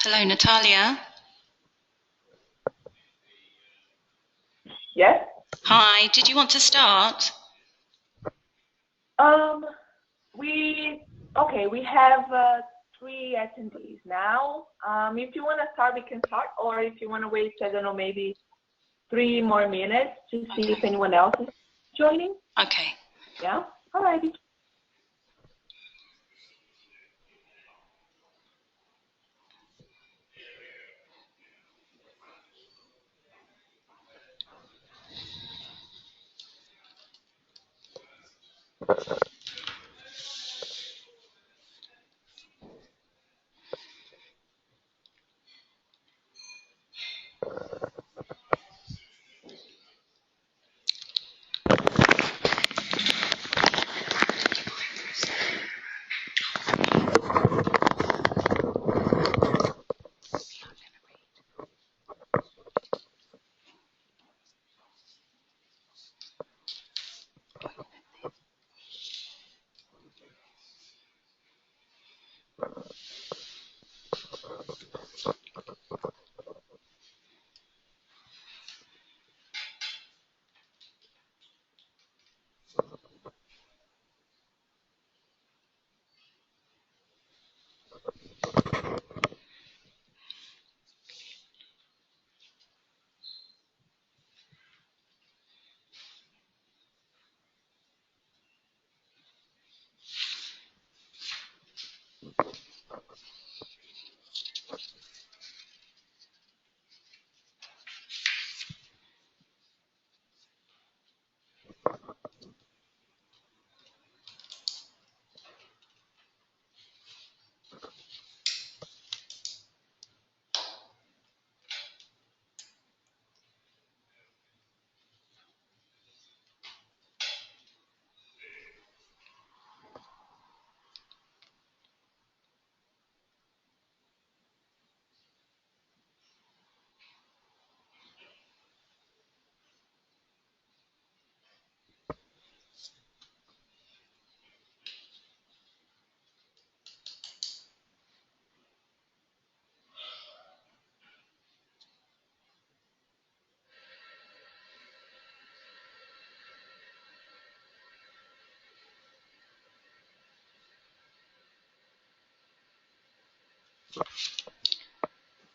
Hello, Natalia. Yes. Hi, did you want to start? We have 3 attendees now. If you want to start, we can start, or if you want to wait, I don't know, maybe 3 more minutes to see if anyone else is joining. Okay. Yeah. All righty.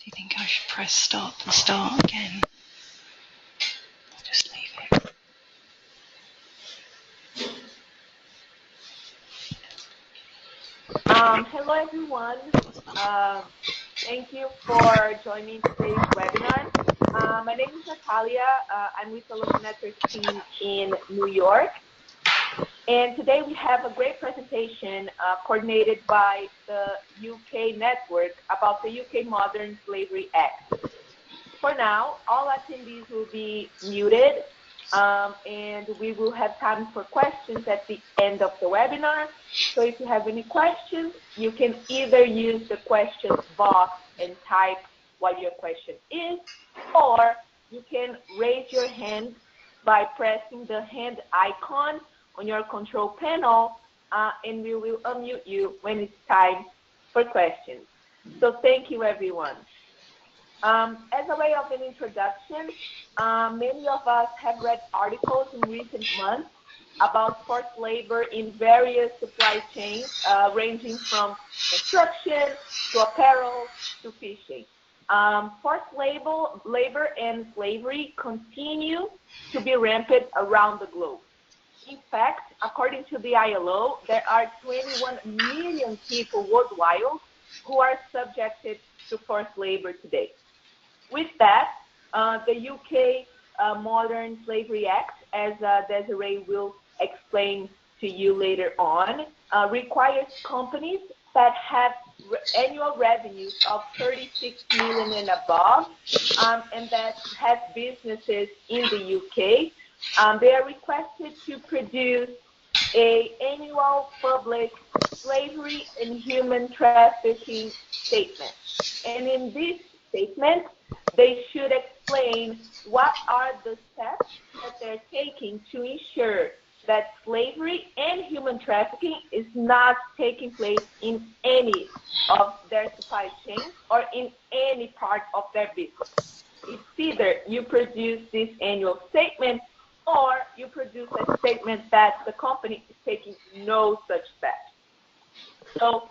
Do you think I should press stop and start again? I'll just leave it. Hello, everyone. Thank you for joining today's webinar. My name is Natalia. I'm with the Local Network team in New York. And today we have a great presentation coordinated by the UK network about the UK Modern Slavery Act. For now, all attendees will be muted, and we will have time for questions at the end of the webinar. So if you have any questions, you can either use the questions box and type what your question is, or you can raise your hand by pressing the hand icon on your control panel, and we will unmute you when it's time for questions. So thank you, everyone. As a way of an introduction, many of us have read articles in recent months about forced labor in various supply chains, ranging from construction to apparel to fishing. Forced labor and slavery continue to be rampant around the globe. In fact, according to the ILO, there are 21 million people worldwide who are subjected to forced labor today. With that, the UK Modern Slavery Act, as Desiree will explain to you later on, requires companies that have annual revenues of 36 million and above, and that have businesses in the UK. They are requested to produce an annual public slavery and human trafficking statement. And in this statement, they should explain what are the steps that they're taking to ensure that slavery and human trafficking is not taking place in any of their supply chains or in any part of their business. It's either you produce this annual statement or you produce a statement that the company is taking no such steps. So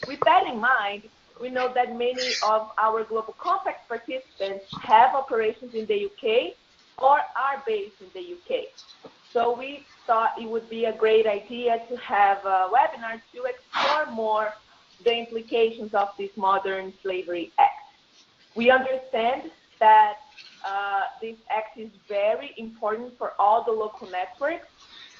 with that in mind, we know that many of our Global Compact participants have operations in the UK or are based in the UK. So we thought it would be a great idea to have a webinar to explore more the implications of this modern slavery act. We understand that this act is very important for all the local networks,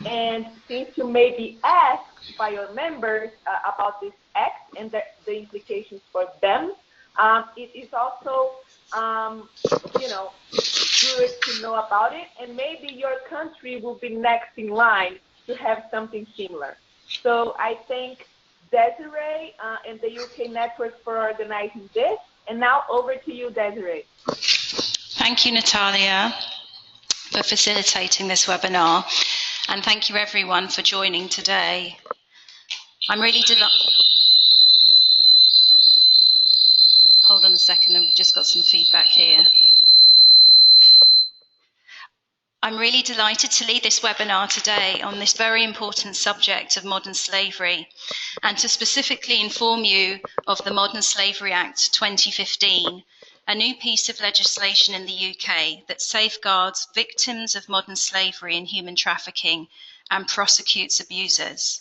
and since you may be asked by your members about this act and the implications for them, it is also, good to know about it, and maybe your country will be next in line to have something similar. So I thank Desiree and the UK Network for organizing this. And now over to you, Desiree. Thank you, Natalia, for facilitating this webinar. And thank you everyone for joining today. I'm really delighted. Hold on a second, we've just got some feedback here. I'm really delighted to lead this webinar today on this very important subject of modern slavery, and to specifically inform you of the Modern Slavery Act 2015, a new piece of legislation in the UK that safeguards victims of modern slavery and human trafficking and prosecutes abusers.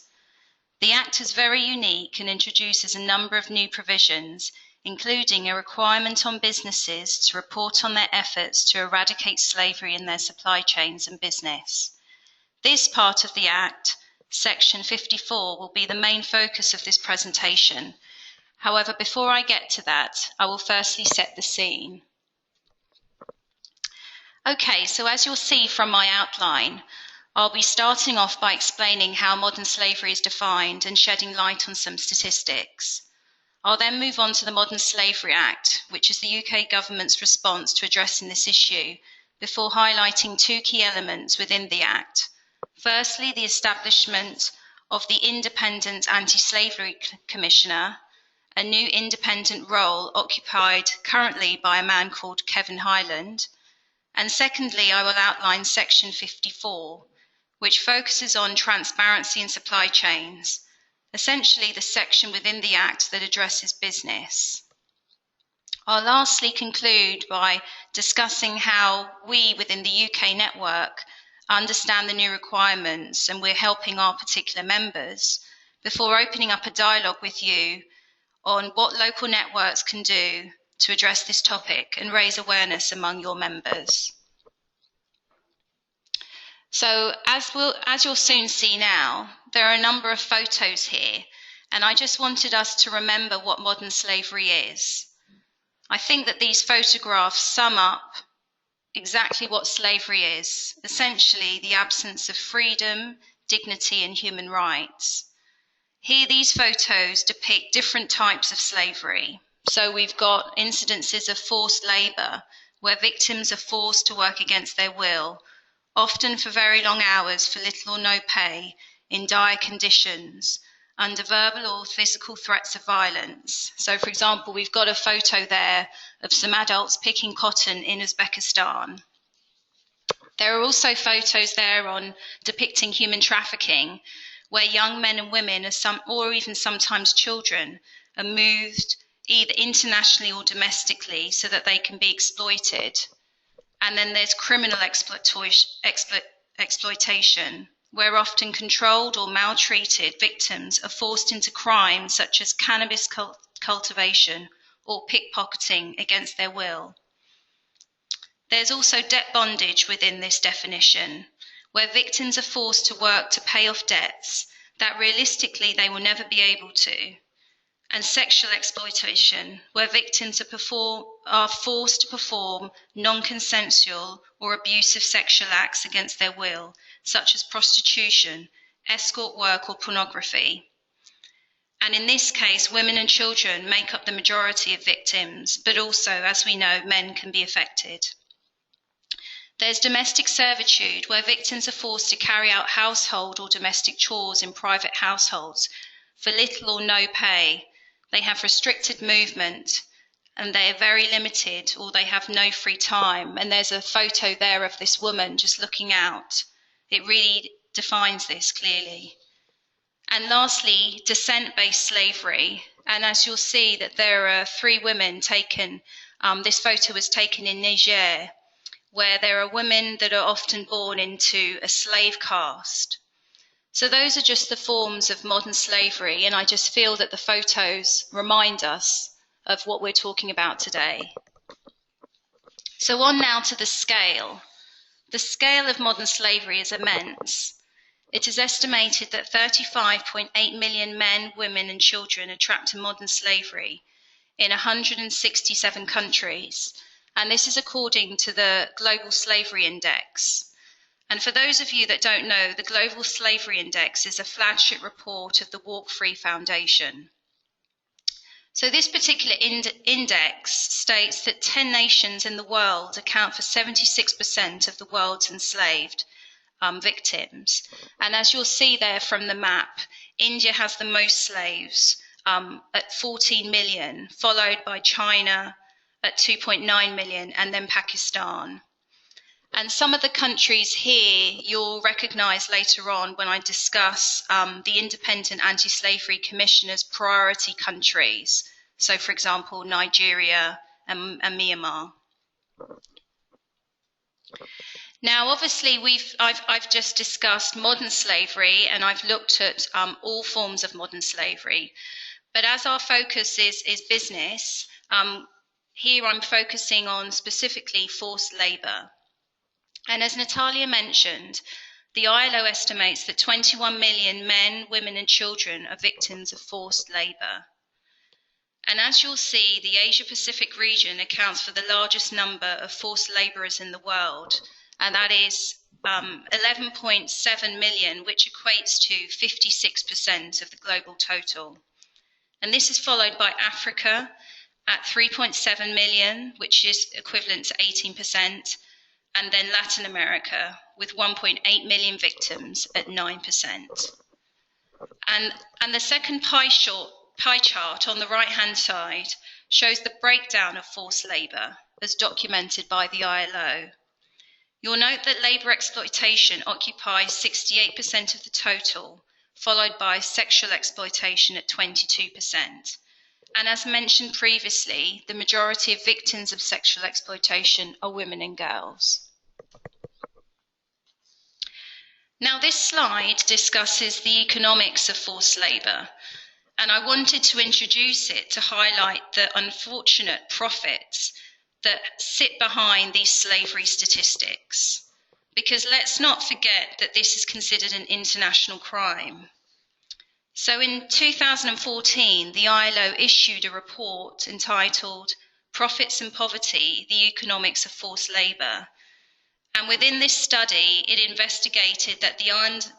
The Act is very unique and introduces a number of new provisions, including a requirement on businesses to report on their efforts to eradicate slavery in their supply chains and business. This part of the Act, Section 54, will be the main focus of this presentation. However, before I get to that, I will firstly set the scene. Okay, so as you'll see from my outline, I'll be starting off by explaining how modern slavery is defined and shedding light on some statistics. I'll then move on to the Modern Slavery Act, which is the UK government's response to addressing this issue, before highlighting two key elements within the Act. Firstly, the establishment of the Independent Anti-Slavery Commissioner, a new independent role occupied currently by a man called Kevin Hyland. And secondly, I will outline Section 54, which focuses on transparency in supply chains, essentially the section within the Act that addresses business. I'll lastly conclude by discussing how we within the UK network understand the new requirements and we're helping our particular members, before opening up a dialogue with you on what local networks can do to address this topic and raise awareness among your members. So as you'll soon see now, there are a number of photos here, and I just wanted us to remember what modern slavery is. I think that these photographs sum up exactly what slavery is, essentially the absence of freedom, dignity, and human rights. Here, these photos depict different types of slavery. So we've got incidences of forced labour, where victims are forced to work against their will, often for very long hours for little or no pay, in dire conditions, under verbal or physical threats of violence. So, for example, we've got a photo there of some adults picking cotton in Uzbekistan. There are also photos there on depicting human trafficking, where young men and women, or even sometimes children, are moved either internationally or domestically so that they can be exploited. And then there's criminal exploitation, where often controlled or maltreated victims are forced into crimes such as cannabis cultivation or pickpocketing against their will. There's also debt bondage within this definition, where victims are forced to work to pay off debts that realistically they will never be able to. And sexual exploitation, where victims are forced to perform non-consensual or abusive sexual acts against their will, such as prostitution, escort work, or pornography. And in this case, women and children make up the majority of victims, but also, as we know, men can be affected. There's domestic servitude, where victims are forced to carry out household or domestic chores in private households for little or no pay. They have restricted movement and they are very limited, or they have no free time. And there's a photo there of this woman just looking out. It really defines this clearly. And lastly, descent-based slavery. And as you'll see that there are 3 women taken, this photo was taken in Niger, where there are women that are often born into a slave caste. So those are just the forms of modern slavery, and I just feel that the photos remind us of what we're talking about today. So on now to the scale. The scale of modern slavery is immense. It is estimated that 35.8 million men, women and children are trapped in modern slavery in 167 countries. And this is according to the Global Slavery Index. And for those of you that don't know, the Global Slavery Index is a flagship report of the Walk Free Foundation. So this particular index states that 10 nations in the world account for 76% of the world's enslaved victims. And as you'll see there from the map, India has the most slaves at 14 million, followed by China at 2.9 million, and then Pakistan. And some of the countries here you'll recognize later on when I discuss the Independent Anti-Slavery Commission as priority countries. So for example, Nigeria and Myanmar. Now, obviously, I've just discussed modern slavery, and I've looked at all forms of modern slavery. But as our focus is business, here I'm focusing on specifically forced labour. And as Natalia mentioned, the ILO estimates that 21 million men, women and children are victims of forced labour. And as you'll see, the Asia-Pacific region accounts for the largest number of forced labourers in the world, and that is 11.7 million, which equates to 56% of the global total. And this is followed by Africa at 3.7 million, which is equivalent to 18%, and then Latin America with 1.8 million victims at 9%. And the second pie chart on the right-hand side shows the breakdown of forced labour as documented by the ILO. You'll note that labour exploitation occupies 68% of the total, followed by sexual exploitation at 22%. And as mentioned previously, the majority of victims of sexual exploitation are women and girls. Now, this slide discusses the economics of forced labour, and I wanted to introduce it to highlight the unfortunate profits that sit behind these slavery statistics. Because let's not forget that this is considered an international crime. So in 2014, the ILO issued a report entitled Profits and Poverty, the Economics of Forced Labour. And within this study, it investigated that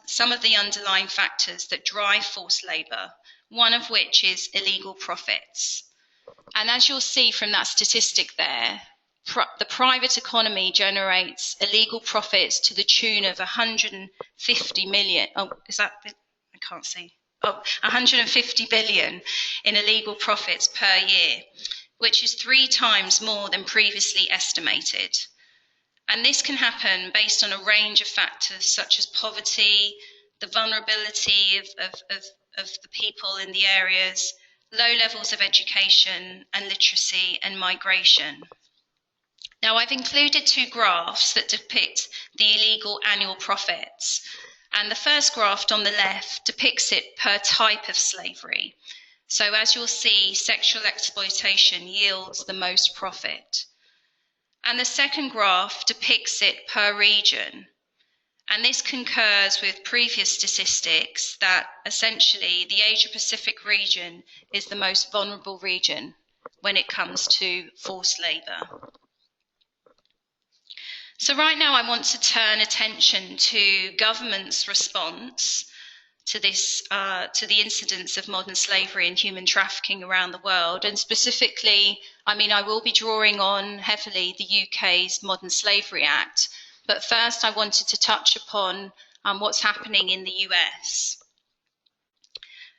some of the underlying factors that drive forced labour, one of which is illegal profits. And as you'll see from that statistic there, the private economy generates illegal profits to the tune of 150 million. Oh, is that, I can't see. Oh, 150 billion in illegal profits per year, which is 3 times more than previously estimated. And this can happen based on a range of factors such as poverty, the vulnerability of the people in the areas, low levels of education and literacy, and migration. Now, I've included 2 graphs that depict the illegal annual profits. And the first graph on the left depicts it per type of slavery. So as you'll see, sexual exploitation yields the most profit. And the second graph depicts it per region. And this concurs with previous statistics that essentially the Asia-Pacific region is the most vulnerable region when it comes to forced labour. So right now I want to turn attention to government's response to this, to the incidence of modern slavery and human trafficking around the world. And specifically, I will be drawing on heavily the UK's Modern Slavery Act, But first, I wanted to touch upon what's happening in the US.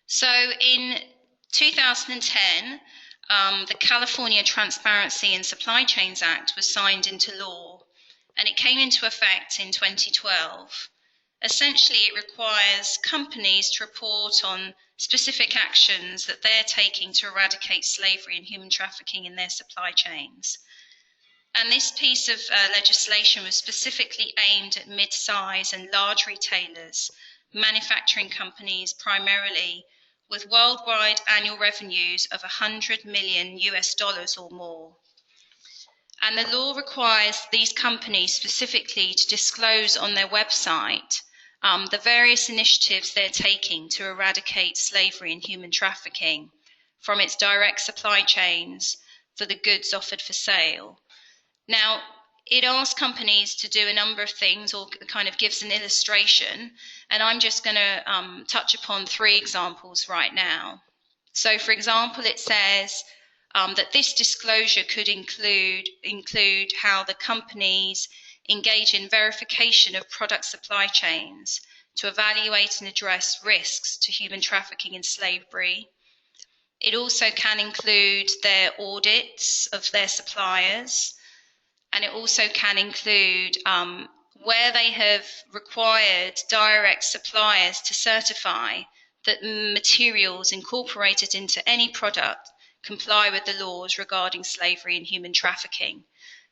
So in 2010, the California Transparency in Supply Chains Act was signed into law, and it came into effect in 2012. Essentially, it requires companies to report on specific actions that they're taking to eradicate slavery and human trafficking in their supply chains. And this piece of legislation was specifically aimed at mid-size and large retailers, manufacturing companies primarily, with worldwide annual revenues of $100 million or more. And the law requires these companies specifically to disclose on their website the various initiatives they're taking to eradicate slavery and human trafficking from its direct supply chains for the goods offered for sale. Now, it asks companies to do a number of things, or kind of gives an illustration, and I'm just going to touch upon 3 examples right now. So, for example, it says that this disclosure could include how the companies engage in verification of product supply chains to evaluate and address risks to human trafficking and slavery. It also can include their audits of their suppliers, and it also can include where they have required direct suppliers to certify that materials incorporated into any product comply with the laws regarding slavery and human trafficking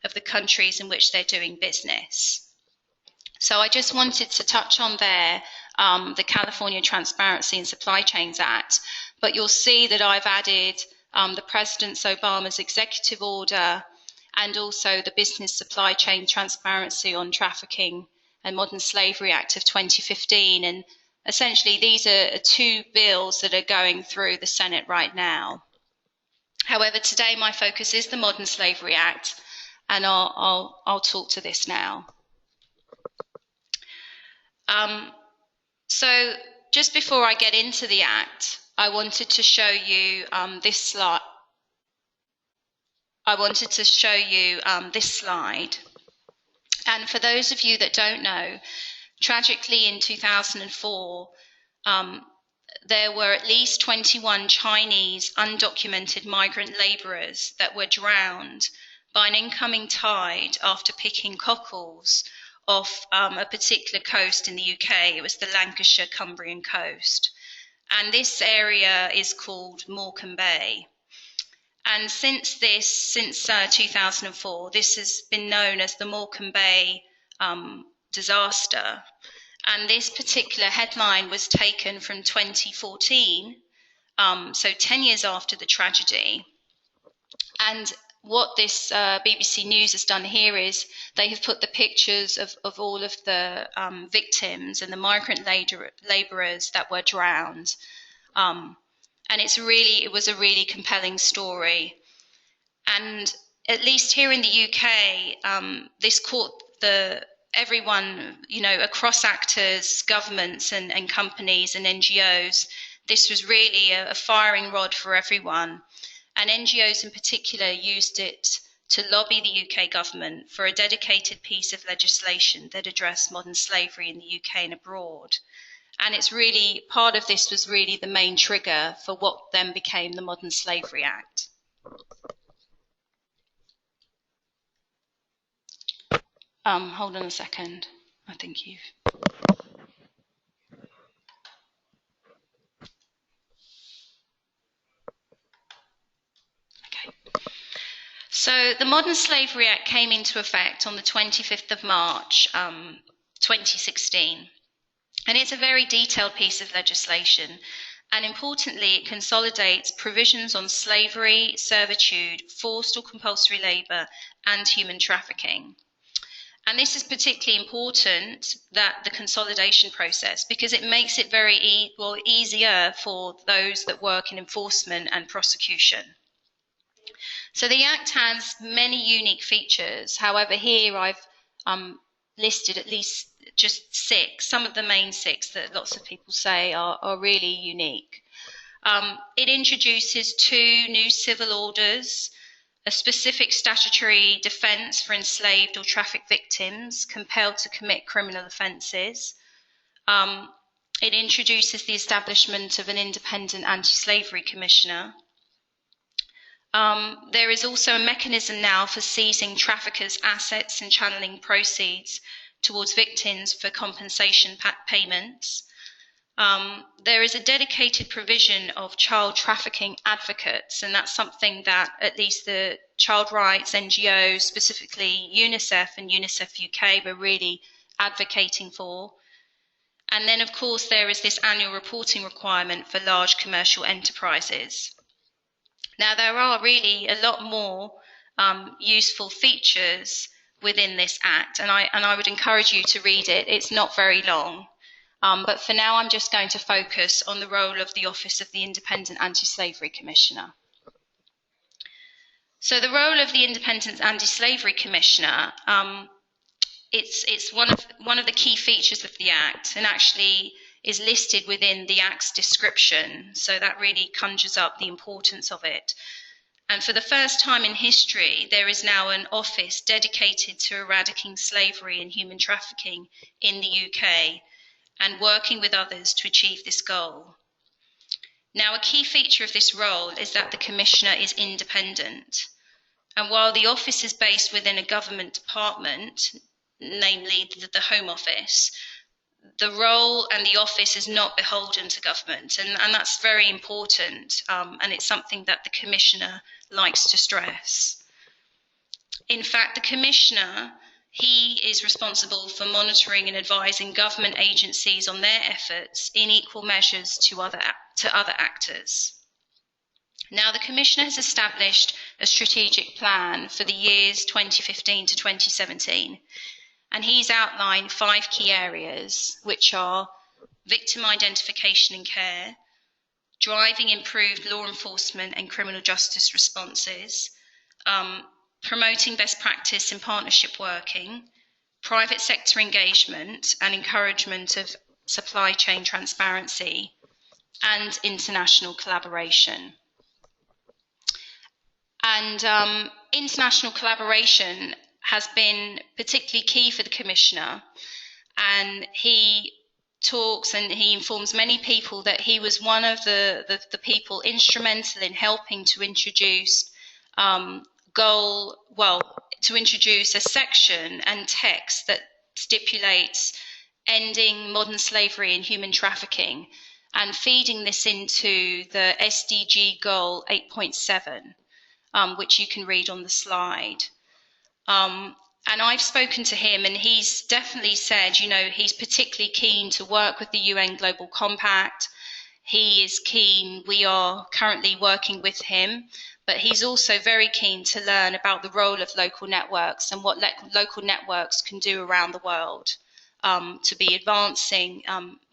of the countries in which they're doing business. So I just wanted to touch on there the California Transparency in Supply Chains Act, but you'll see that I've added the President Obama's executive order and also the Business Supply Chain Transparency on Trafficking and Modern Slavery Act of 2015. And essentially, these are 2 bills that are going through the Senate right now. However, today my focus is the Modern Slavery Act, and I'll talk to this now. So just before I get into the Act, I wanted to show you this slide. This slide. And for those of you that don't know, tragically in 2004, there were at least 21 Chinese undocumented migrant laborers that were drowned by an incoming tide after picking cockles off a particular coast in the UK. It was the Lancashire Cumbrian coast. And this area is called Morecambe Bay. And since 2004, this has been known as the Morecambe Bay Disaster. And this particular headline was taken from 2014, so 10 years after the tragedy. And what this BBC News has done here is they have put the pictures of all of the victims and the migrant labourers that were drowned. And it was a really compelling story. And at least here in the UK, this caught everyone, across actors, governments and companies and NGOs. This was really a firing rod for everyone. And NGOs in particular used it to lobby the UK government for a dedicated piece of legislation that addressed modern slavery in the UK and abroad. And it's really, part of this was really the main trigger for what then became the Modern Slavery Act. Hold on a second. I think you've... Okay. So the Modern Slavery Act came into effect on the 25th of March, 2016. And it's a very detailed piece of legislation. And importantly, it consolidates provisions on slavery, servitude, forced or compulsory labour, and human trafficking. And this is particularly important, that the consolidation process, because it makes it very easier for those that work in enforcement and prosecution. So the Act has many unique features. However, here I've listed at least just 6, some of the main 6 that lots of people say are really unique. It introduces 2 new civil orders a specific statutory defence for enslaved or trafficked victims compelled to commit criminal offences. It introduces the establishment of an independent anti-slavery commissioner. There is also a mechanism now for seizing traffickers' assets and channeling proceeds towards victims for compensation payments. There is a dedicated provision of child trafficking advocates, and that's something that at least the child rights NGOs, specifically UNICEF and UNICEF UK, were really advocating for. And then, of course, there is this annual reporting requirement for large commercial enterprises. Now, there are really a lot more useful features within this Act, and I would encourage you to read it. It's not very long. But for now, I'm just going to focus on the role of the Office of the Independent Anti-Slavery Commissioner. So the role of the Independent Anti-Slavery Commissioner, it's one of the key features of the Act, and actually is listed within the Act's description. So that really conjures up the importance of it. And for the first time in history, there is now an office dedicated to eradicating slavery and human trafficking in the UK, and working with others to achieve this goal. Now, a key feature of this role is that the Commissioner is independent. And while the office is based within a government department, namely the Home Office, the role and the office is not beholden to government. And that's very important. And it's something that the Commissioner likes to stress. In fact, the Commissioner, he is responsible for monitoring and advising government agencies on their efforts in equal measures to other actors. Now, the Commissioner has established a strategic plan for the years 2015 to 2017, and he's outlined 5 key areas, which are victim identification and care, driving improved law enforcement and criminal justice responses, promoting best practice in partnership working, private sector engagement and encouragement of supply chain transparency, and international collaboration. And international collaboration has been particularly key for the Commissioner, and he talks and he informs many people that he was one of the people instrumental in helping to introduce to introduce a section and text that stipulates ending modern slavery and human trafficking, and feeding this into the SDG goal 8.7, which you can read on the slide. And I've spoken to him, and he's definitely said, you know, he's particularly keen to work with the UN Global Compact. He is keen, we are currently working with him, but he's also very keen to learn about the role of local networks and what local networks can do around the world to be advancing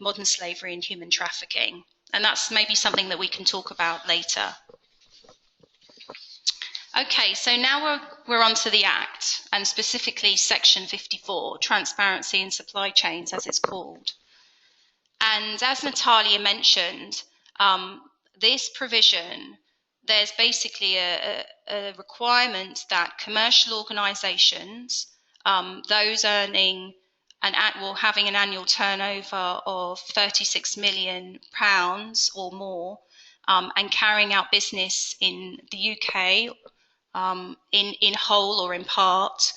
modern slavery and human trafficking. And that's maybe something that we can talk about later. Okay, so now we're on to the Act, and specifically Section 54, Transparency in Supply Chains, as it's called. And as Natalia mentioned, this provision, there's basically a requirement that commercial organisations, those earning having an annual turnover of £36 million or more, and carrying out business in the UK, in whole or in part,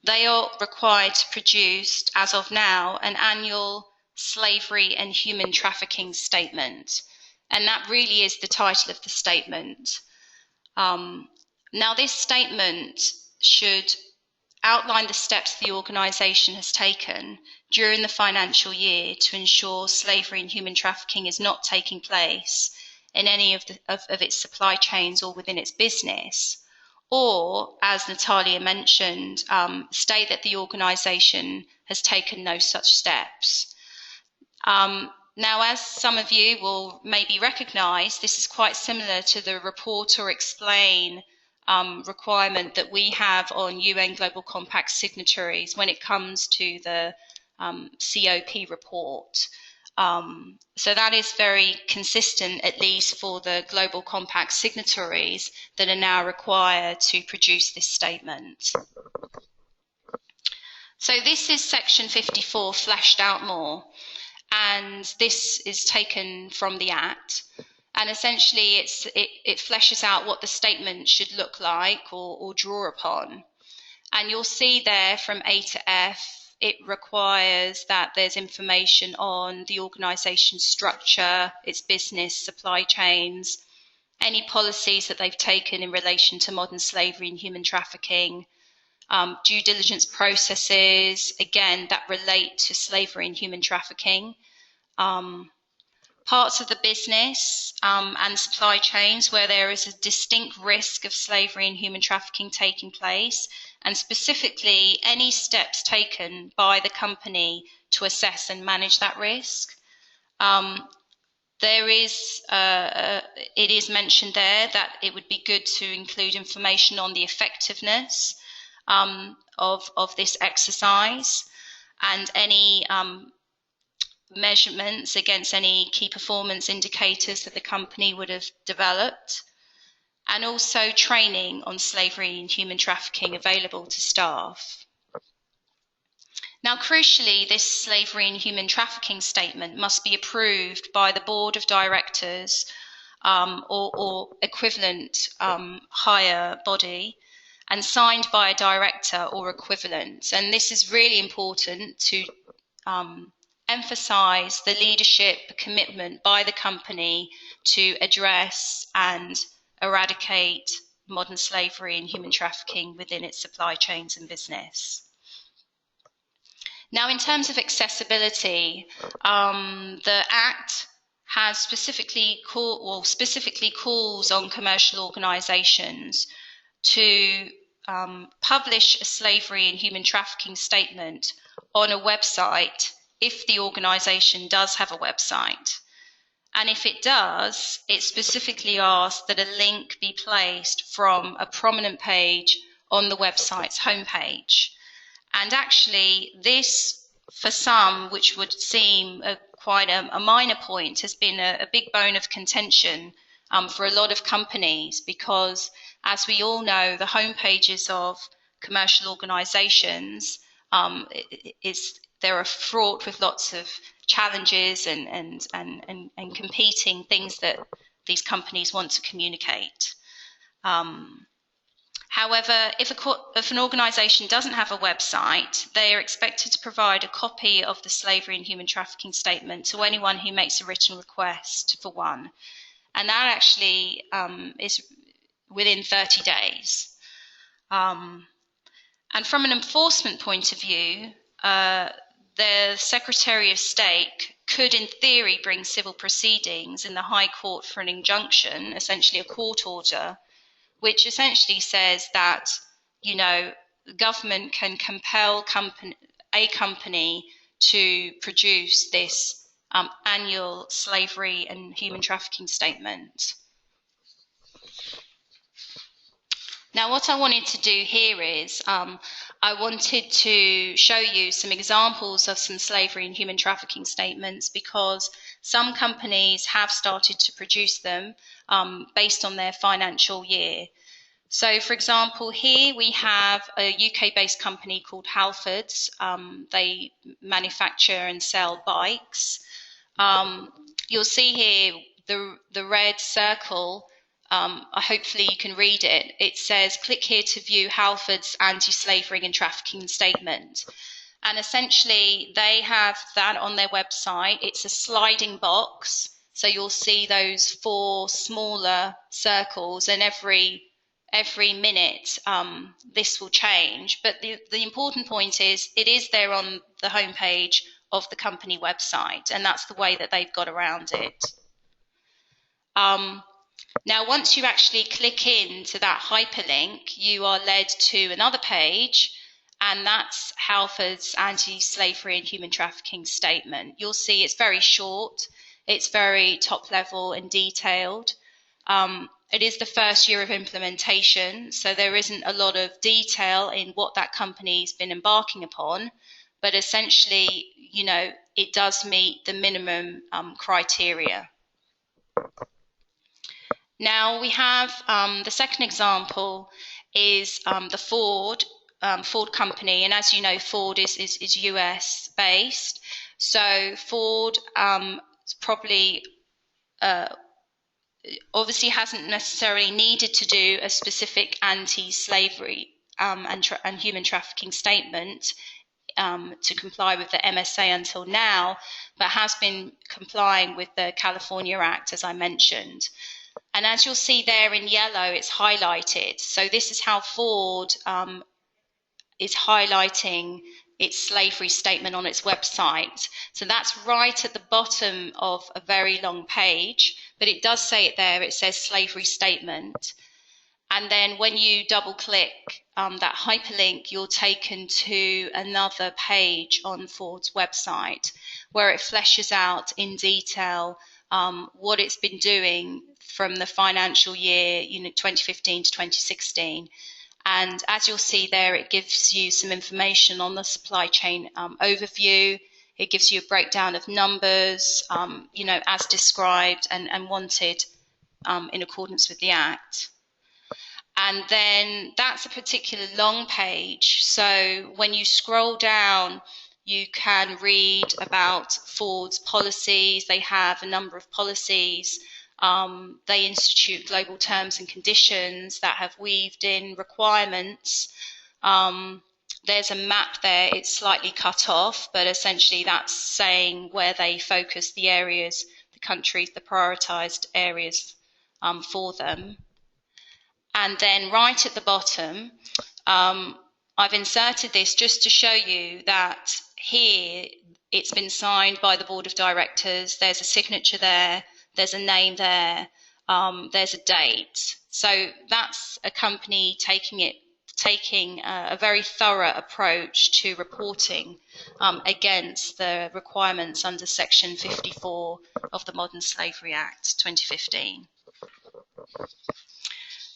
they are required to produce, as of now, an annual slavery and human trafficking statement. And that really is the title of the statement. Now, this statement should outline the steps the organisation has taken during the financial year to ensure slavery and human trafficking is not taking place in any of its supply chains or within its business, or, as Natalia mentioned, state that the organisation has taken no such steps. Now, as some of you will maybe recognise, this is quite similar to the report or explain requirement that we have on UN Global Compact signatories when it comes to the COP report. So that is very consistent, at least for the Global Compact signatories that are now required to produce this statement. So this is section 54 fleshed out more, and this is taken from the Act. And essentially it fleshes out what the statement should look like or draw upon. And you'll see there from A to F, it requires that there's information on the organisation's structure, its business, supply chains, any policies that they've taken in relation to modern slavery and human trafficking, due diligence processes, again, that relate to slavery and human trafficking, parts of the business and supply chains where there is a distinct risk of slavery and human trafficking taking place, and specifically any steps taken by the company to assess and manage that risk. It is mentioned there that it would be good to include information on the effectiveness of this exercise and any measurements against any key performance indicators that the company would have developed, and also training on slavery and human trafficking available to staff. Now, crucially, this slavery and human trafficking statement must be approved by the board of directors or equivalent higher body and signed by a director or equivalent. And this is really important to emphasize the leadership commitment by the company to address and eradicate modern slavery and human trafficking within its supply chains and business. Now, in terms of accessibility, the Act has specifically calls on commercial organisations to publish a slavery and human trafficking statement on a website if the organisation does have a website. And if it does, it specifically asks that a link be placed from a prominent page on the website's homepage. And actually, this, for some, which would seem quite a minor point, has been a big bone of contention for a lot of companies, because, as we all know, the homepages of commercial organisations they're fraught with lots of challenges and competing things that these companies want to communicate. However, if an organisation doesn't have a website, they are expected to provide a copy of the slavery and human trafficking statement to anyone who makes a written request for one. And that actually is within 30 days. And from an enforcement point of view, the Secretary of State could, in theory, bring civil proceedings in the High Court for an injunction, essentially a court order, which essentially says that, you know, the government can compel a company to produce this annual slavery and human trafficking statement. Now, what I wanted to do here is I wanted to show you some examples of some slavery and human trafficking statements, because some companies have started to produce them based on their financial year. So, for example, here we have a UK-based company called Halfords. They manufacture and sell bikes. You'll see here the red circle. Hopefully you can read it. It says, click here to view Halfords anti-slavery and trafficking statement. And essentially they have that on their website. It's a sliding box. So you'll see those 4 smaller circles, and every minute this will change. But the important point is it is there on the homepage of the company website, and that's the way that they've got around it. Now, once you actually click into that hyperlink, you are led to another page, and that's Halfords anti-slavery and human trafficking statement. You'll see it's very short, it's very top level and detailed. It is the first year of implementation, so there isn't a lot of detail in what that company's been embarking upon, but essentially, it does meet the minimum criteria. Now we have the second example is the Ford company, and as you know, Ford is US based. So Ford probably obviously hasn't necessarily needed to do a specific anti-slavery and human trafficking statement to comply with the MSA until now, but has been complying with the California Act, as I mentioned. And as you'll see there in yellow, it's highlighted. So this is how Ford is highlighting its slavery statement on its website. So that's right at the bottom of a very long page, but it does say it there. It says slavery statement. And then when you double click that hyperlink, you're taken to another page on Ford's website where it fleshes out in detail what it's been doing from the financial year 2015 to 2016. And as you'll see there, it gives you some information on the supply chain overview. It gives you a breakdown of numbers, as described and wanted in accordance with the Act. And then that's a particular long page. So when you scroll down, you can read about Ford's policies. They have a number of policies. They institute global terms and conditions that have weaved in requirements. There's a map there. It's slightly cut off, but essentially that's saying where they focus the areas, the countries, the prioritized areas for them. And then right at the bottom, I've inserted this just to show you that here it's been signed by the board of directors. There's a signature there. There's a name there. There's a date. So that's a company taking a very thorough approach to reporting against the requirements under Section 54 of the Modern Slavery Act 2015.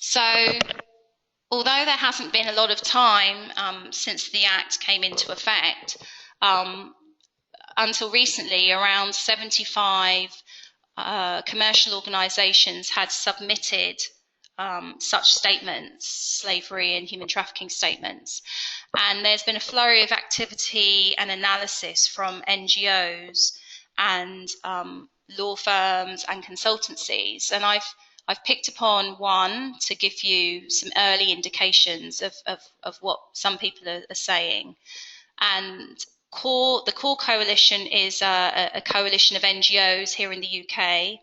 So, although there hasn't been a lot of time since the Act came into effect, until recently, around 75 commercial organisations had submitted such statements, slavery and human trafficking statements. And there's been a flurry of activity and analysis from NGOs and law firms and consultancies. And I've picked upon one to give you some early indications of what some people are saying. And the Core Coalition is a coalition of NGOs here in the UK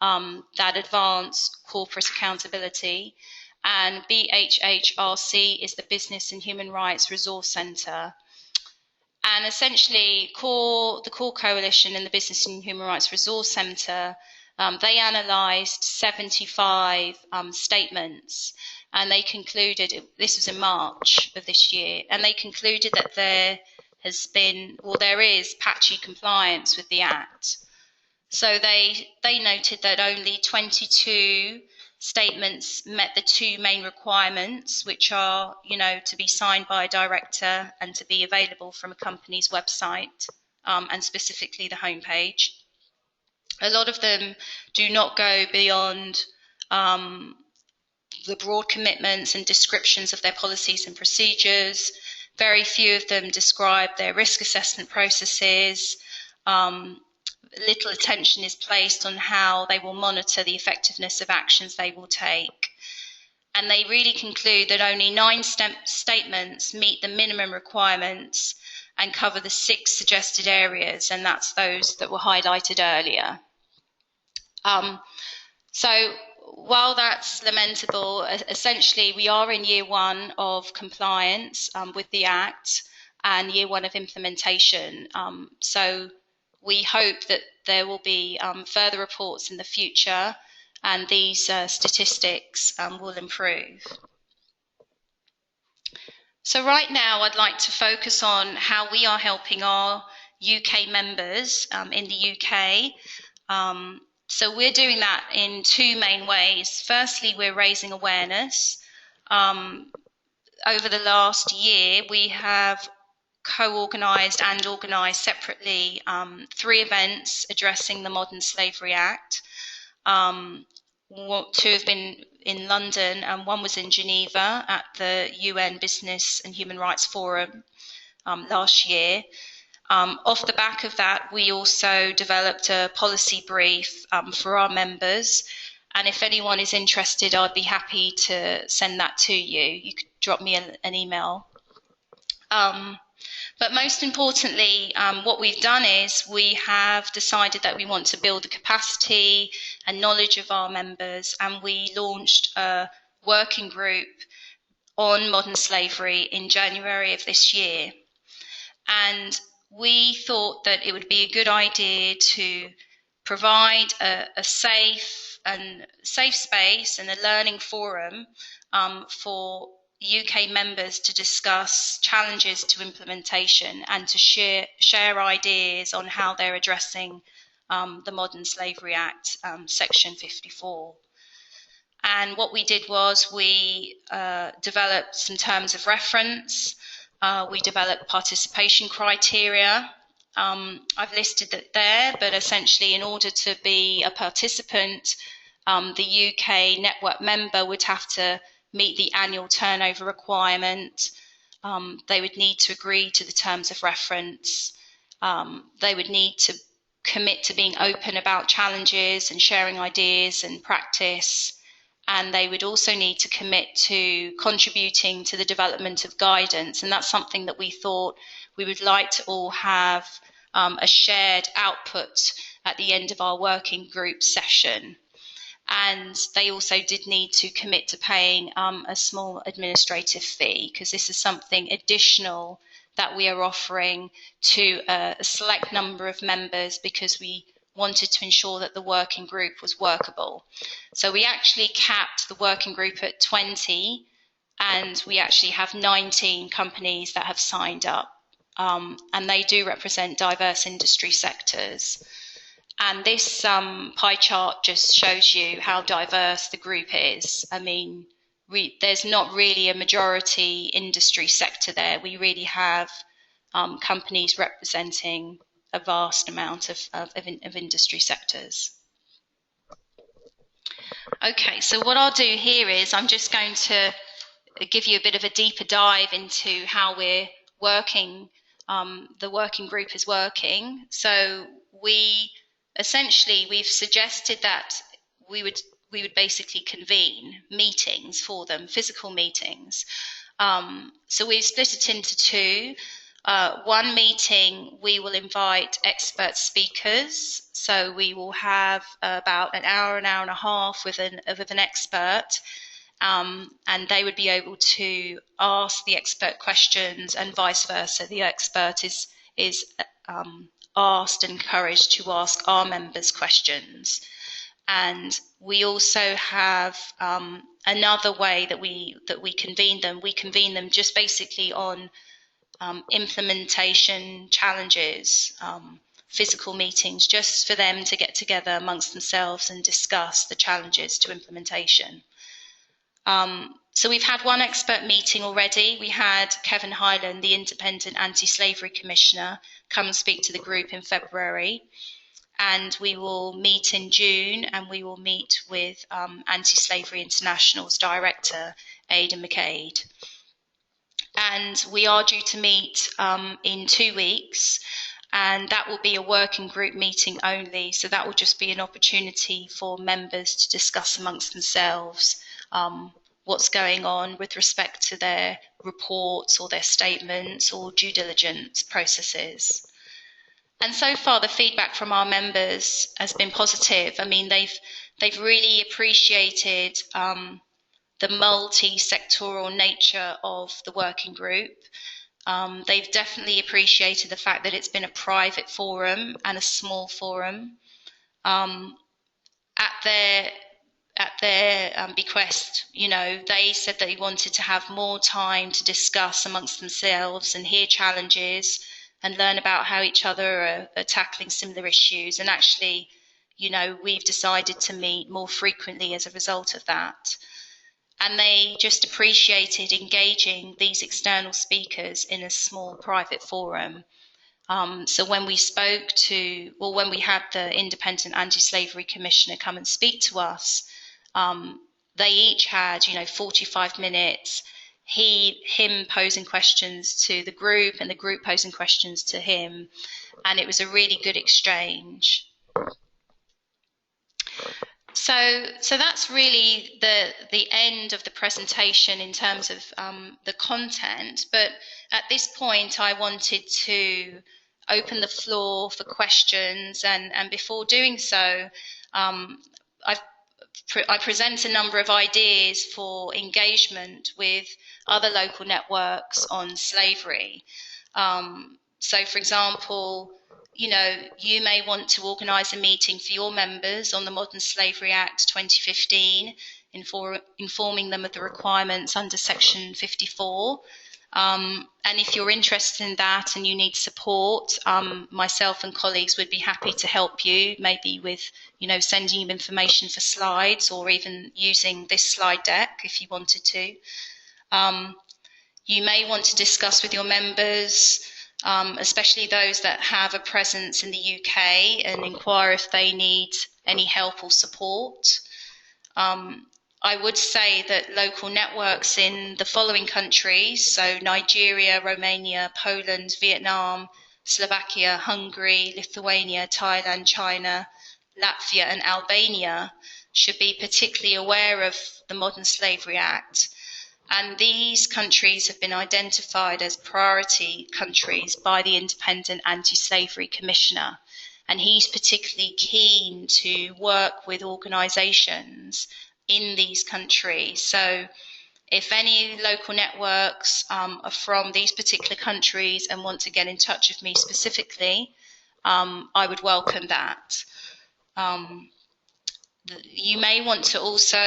that advance corporate accountability. And BHHRC is the Business and Human Rights Resource Centre. And essentially, the Core Coalition and the Business and Human Rights Resource Centre, they analysed 75 statements, and they concluded, this was in March of this year, and they concluded that there is patchy compliance with the Act. So they noted that only 22 statements met the two main requirements, which are, to be signed by a director and to be available from a company's website, and specifically the homepage. A lot of them do not go beyond the broad commitments and descriptions of their policies and procedures. Very few of them describe their risk assessment processes. Little attention is placed on how they will monitor the effectiveness of actions they will take. And they really conclude that only 9 statements meet the minimum requirements and cover the 6 suggested areas, and that's those that were highlighted earlier. So while that's lamentable, essentially we are in year 1 of compliance with the Act and year 1 of implementation. So we hope that there will be further reports in the future and these statistics will improve. So right now I'd like to focus on how we are helping our UK members in the UK. So we're doing that in 2 main ways. Firstly, we're raising awareness. Over the last year, we have co-organised and organised separately 3 events addressing the Modern Slavery Act. 2 have been in London and 1 was in Geneva at the UN Business and Human Rights Forum last year. Off the back of that, we also developed a policy brief for our members. And if anyone is interested, I'd be happy to send that to you. You could drop me an email. But most importantly, what we've done is we have decided that we want to build the capacity and knowledge of our members, and we launched a working group on modern slavery in January of this year. And we thought that it would be a good idea to provide a safe space and a learning forum for UK members to discuss challenges to implementation and to share ideas on how they're addressing the Modern Slavery Act, Section 54. And what we did was we developed some terms of reference. We developed participation criteria. I've listed it there, but essentially in order to be a participant, the UK network member would have to meet the annual turnover requirement. They would need to agree to the terms of reference. They would need to commit to being open about challenges and sharing ideas and practice. And they would also need to commit to contributing to the development of guidance. And that's something that we thought we would like to all have a shared output at the end of our working group session. And they also did need to commit to paying a small administrative fee, because this is something additional that we are offering to a select number of members, because we wanted to ensure that the working group was workable. So we actually capped the working group at 20, and we actually have 19 companies that have signed up, and they do represent diverse industry sectors. And this pie chart just shows you how diverse the group is. I mean, there's not really a majority industry sector there. We really have companies representing a vast amount of industry sectors. Okay, so what I'll do here is I'm just going to give you a bit of a deeper dive into how we're working, the working group is working. So we've suggested that we would basically convene meetings for them, physical meetings. So we've split it into 2. One meeting, we will invite expert speakers. So we will have about an hour and a half with an expert, and they would be able to ask the expert questions, and vice versa. The expert is asked and encouraged to ask our members questions. And we also have another way that we convene them. We convene them just basically on implementation challenges, physical meetings, just for them to get together amongst themselves and discuss the challenges to implementation. So we've had one expert meeting already. We had Kevin Hyland, the Independent Anti-Slavery Commissioner, come and speak to the group in February. And we will meet in June, and we will meet with Anti-Slavery International's director, Ada McCade. And we are due to meet in 2 weeks, and that will be a working group meeting only. So that will just be an opportunity for members to discuss amongst themselves what's going on with respect to their reports or their statements or due diligence processes. And so far, the feedback from our members has been positive. I mean, they've really appreciated the multi-sectoral nature of the working group. They've definitely appreciated the fact that it's been a private forum and a small forum. At their bequest, you know, they said they wanted to have more time to discuss amongst themselves and hear challenges and learn about how each other are tackling similar issues. And actually, you know, we've decided to meet more frequently as a result of that. and they just appreciated engaging these external speakers in a small private forum. So when we when we had the Independent Anti-Slavery Commissioner come and speak to us, they each had, 45 minutes, him posing questions to the group and the group posing questions to him, and it was a really good exchange. So that's really the end of the presentation in terms of the content. But at this point, I wanted to open the floor for questions, and before doing so, I present a number of ideas for engagement with other local networks on slavery. So, for example, you may want to organise a meeting for your members on the Modern Slavery Act 2015, informing them of the requirements under Section 54. And if you're interested in that and you need support, myself and colleagues would be happy to help you, maybe with, sending you information for slides, or even using this slide deck if you wanted to. You may want to discuss with your members, especially those that have a presence in the UK, and inquire if they need any help or support. I would say that local networks in the following countries, so Nigeria, Romania, Poland, Vietnam, Slovakia, Hungary, Lithuania, Thailand, China, Latvia, and Albania, should be particularly aware of the Modern Slavery Act. And these countries have been identified as priority countries by the Independent Anti-Slavery Commissioner. And he's particularly keen to work with organisations in these countries. So if any local networks are from these particular countries and want to get in touch with me specifically, I would welcome that. You may want to also,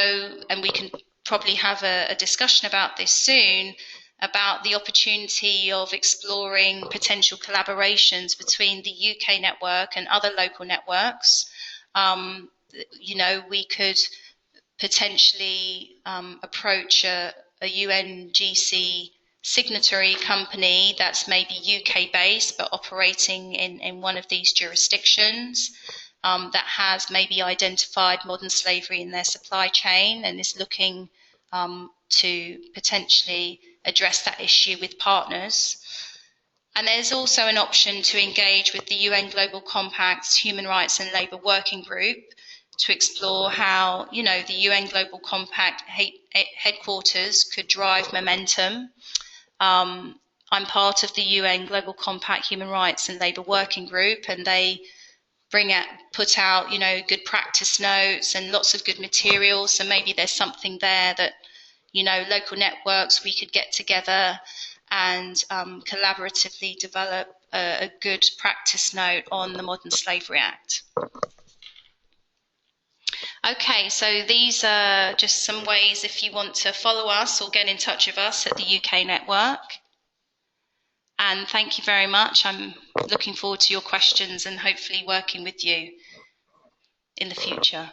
and we can probably have a discussion about this soon, about the opportunity of exploring potential collaborations between the UK network and other local networks. We could potentially approach a UNGC signatory company that's maybe UK based but operating in one of these jurisdictions, that has maybe identified modern slavery in their supply chain and is looking to potentially address that issue with partners. And there's also an option to engage with the UN Global Compact's Human Rights and Labour Working Group to explore how, the UN Global Compact headquarters could drive momentum. I'm part of the UN Global Compact Human Rights and Labour Working Group, and they put out, good practice notes and lots of good materials. So maybe there's something there that, local networks, we could get together and collaboratively develop a good practice note on the Modern Slavery Act. Okay, so these are just some ways if you want to follow us or get in touch with us at the UK network. And thank you very much. I'm looking forward to your questions and hopefully working with you in the future.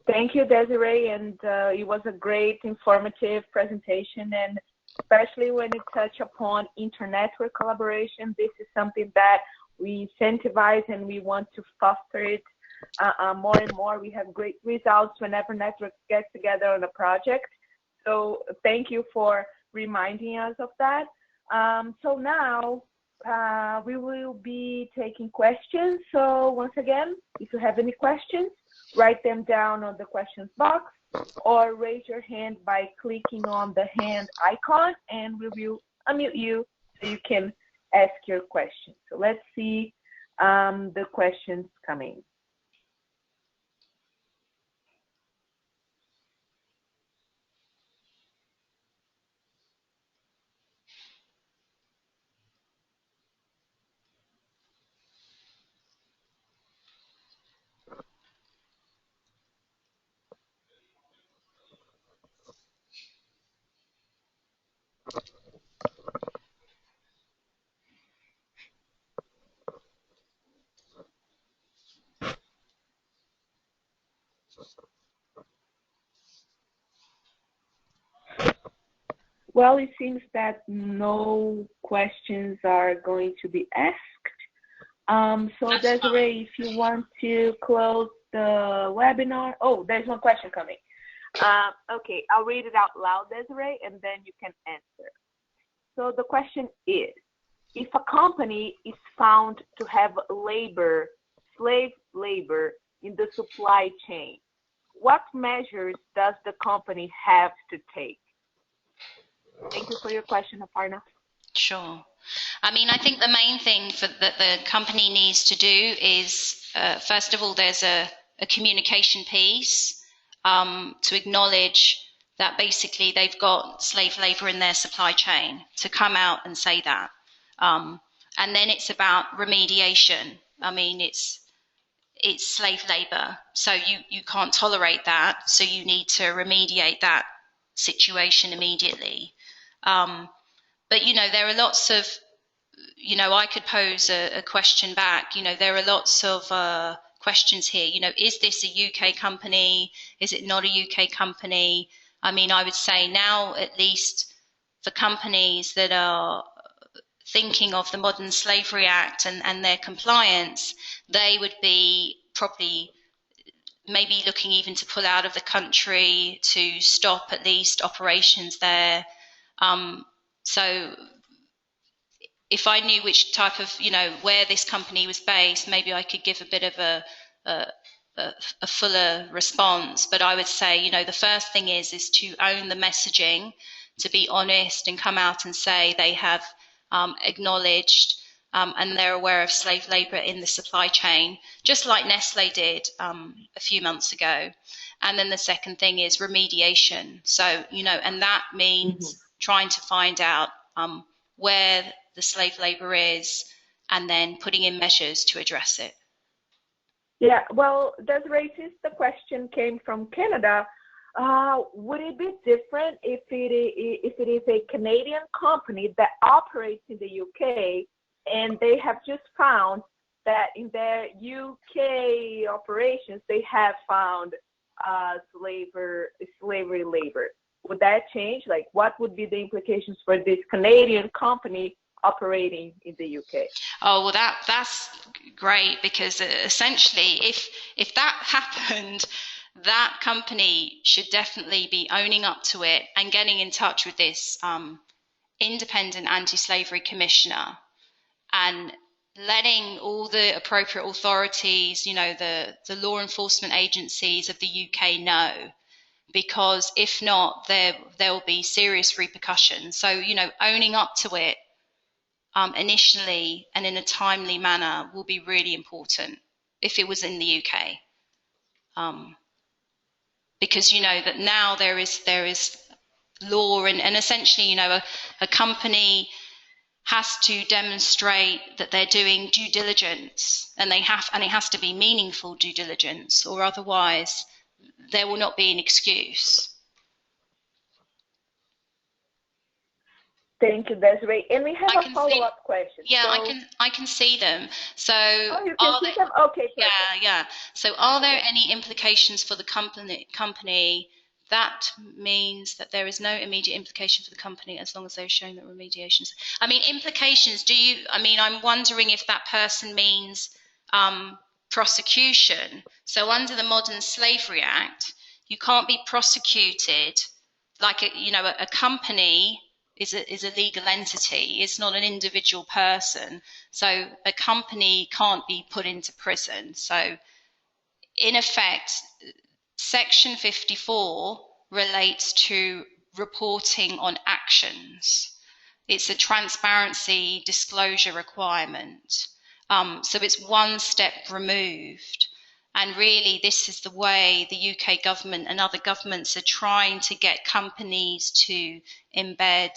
Thank you, Desiree, and it was a great informative presentation, and especially when it touched upon inter-network collaboration. This is something that we incentivize and we want to foster it more and more. We have great results whenever networks get together on a project. So thank you for reminding us of that. So now we will be taking questions. So once again, if you have any questions, write them down on the questions box or raise your hand by clicking on the hand icon, and we will unmute you so you can ask your question. So let's see the questions coming. Well, it seems that no questions are going to be asked. So That's fine. Desiree, if you want to close the webinar. Oh, there's one question coming. Okay, I'll read it out loud, Desiree, and then you can answer. So the question is, if a company is found to have slave labor in the supply chain, what measures does the company have to take? Thank you for your question, Aparna. Sure. I mean, I think the main thing that the company needs to do is, first of all, there's a communication piece to acknowledge that basically they've got slave labor in their supply chain, to come out and say that. And then it's about remediation. I mean, it's slave labor, so you can't tolerate that, so you need to remediate that situation immediately. But, you know, there are lots of, you know, I could pose a question back. You know, there are lots of questions here. You know, is this a UK company? Is it not a UK company? I mean, I would say now, at least for companies that are thinking of the Modern Slavery Act and their compliance, they would be probably maybe looking even to pull out of the country, to stop at least operations there. So if I knew which type of, you know, where this company was based, maybe I could give a bit of a fuller response. But I would say, you know, the first thing is to own the messaging, to be honest and come out and say they have acknowledged and they're aware of slave labor in the supply chain, just like Nestle did a few months ago. And then the second thing is remediation. So, you know, and that means trying to find out where the slave labor is, and then putting in measures to address it. Yeah, well, Desiree, since the question came from Canada, would it be different if it is a Canadian company that operates in the UK and they have just found that in their UK operations they have found slavery labor? Would that change? Like, what would be the implications for this Canadian company operating in the UK? Oh, well, that's great, because essentially, if that happened, that company should definitely be owning up to it and getting in touch with this independent anti-slavery commissioner and letting all the appropriate authorities, you know, the law enforcement agencies of the UK know, because if not, there will be serious repercussions. So, you know, owning up to it initially and in a timely manner will be really important if it was in the UK, because, you know, that now there is law, and essentially, you know, a company has to demonstrate that they're doing due diligence, and it has to be meaningful due diligence, or otherwise there will not be an excuse. Thank you, Desiree. And we have a follow-up question. Yeah, so, I can see them. So, oh, you can see them? Okay, perfect. Yeah. So, are there any implications for the company? That means that there is no immediate implication for the company as long as they're showing that remediations. I mean, implications. I'm wondering if that person means prosecution. So, under the Modern Slavery Act, you can't be prosecuted like a company is a legal entity. It's not an individual person. So a company can't be put into prison. So in effect, Section 54 relates to reporting on actions. It's a transparency disclosure requirement. So it's one step removed. And really, this is the way the UK government and other governments are trying to get companies to embed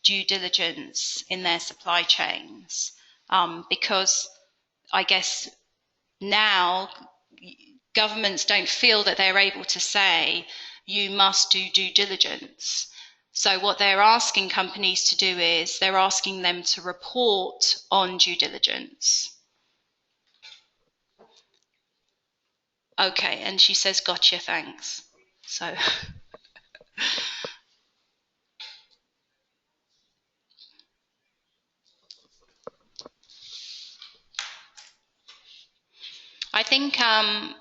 due diligence in their supply chains. Because I guess now governments don't feel that they're able to say, you must do due diligence. So what they're asking companies to do is they're asking them to report on due diligence. Okay, and she says, gotcha, thanks. So I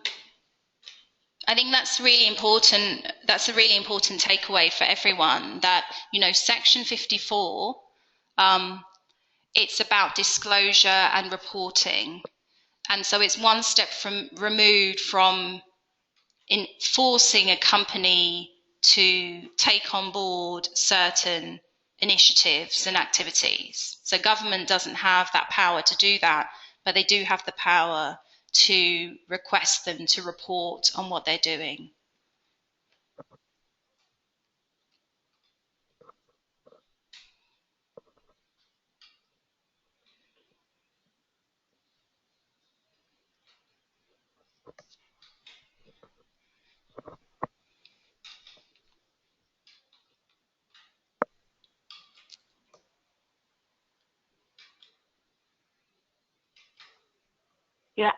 think that's really important. That's a really important takeaway for everyone. That Section 54, it's about disclosure and reporting, and so it's one step removed from forcing a company to take on board certain initiatives and activities. So government doesn't have that power to do that, but they do have the power to request them to report on what they're doing. Yeah.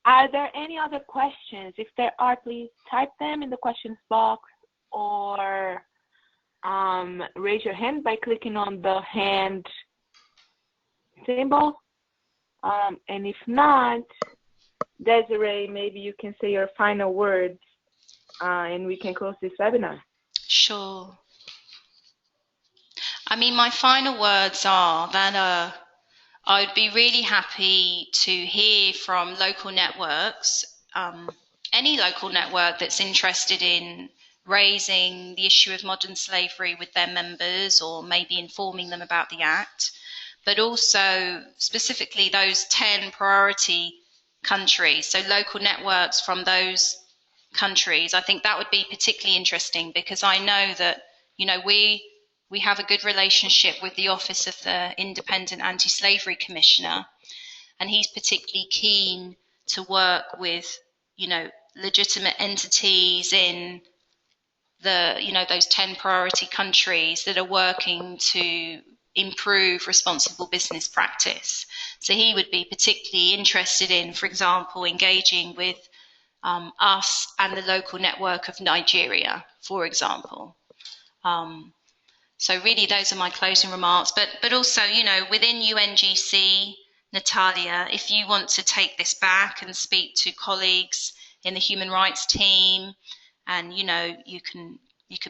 Are there any other questions? If there are, please type them in the questions box or raise your hand by clicking on the hand symbol. And if not, Desiree, maybe you can say your final words and we can close this webinar. Sure. I mean, my final words are that I would be really happy to hear from local networks, any local network that's interested in raising the issue of modern slavery with their members or maybe informing them about the Act, but also specifically those 10 priority countries, so local networks from those countries. I think that would be particularly interesting because I know that, we have a good relationship with the Office of the Independent Anti-Slavery Commissioner, and he's particularly keen to work with, legitimate entities in those 10 priority countries that are working to improve responsible business practice. So he would be particularly interested in, for example, engaging with us and the local network of Nigeria, for example. So really, those are my closing remarks. But also, within UNGC, Natalia, if you want to take this back and speak to colleagues in the human rights team, and you can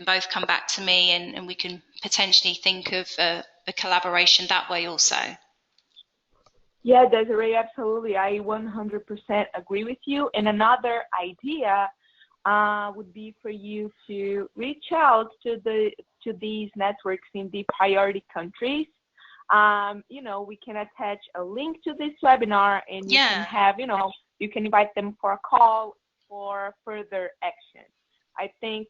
both come back to me, and we can potentially think of a collaboration that way also. Yeah, Desiree, absolutely. I 100% agree with you. And another idea would be for you to reach out to these networks in the priority countries. We can attach a link to this webinar, and you can have, you can invite them for a call for further action. I think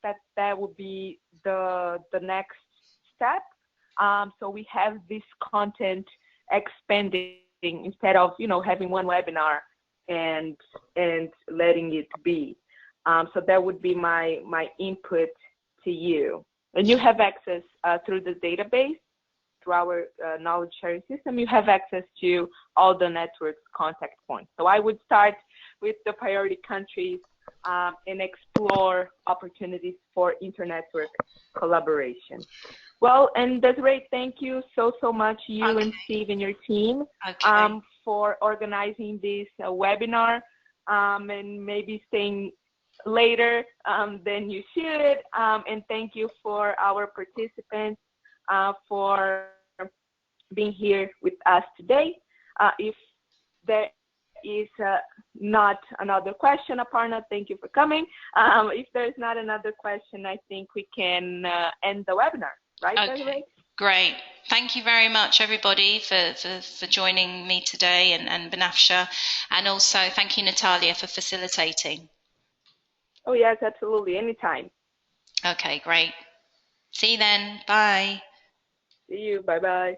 that would be the next step. So we have this content expanding instead of having one webinar and letting it be. So that would be my input to you. And you have access through the database, through our knowledge sharing system. You have access to all the network's contact points. So I would start with the priority countries and explore opportunities for inter-network collaboration. Well, and Desiree, thank you so much, you and Steve and your team, for organizing this webinar and maybe staying later than you should. And thank you for our participants for being here with us today. If there is not another question, Aparna, thank you for coming. If there's not another question, I think we can end the webinar. Right, okay. Great. Thank you very much, everybody, for joining me today, and Banafsha. And also thank you, Natalia, for facilitating. Oh, yes, absolutely. Anytime. Okay, great. See you then. Bye. See you. Bye-bye.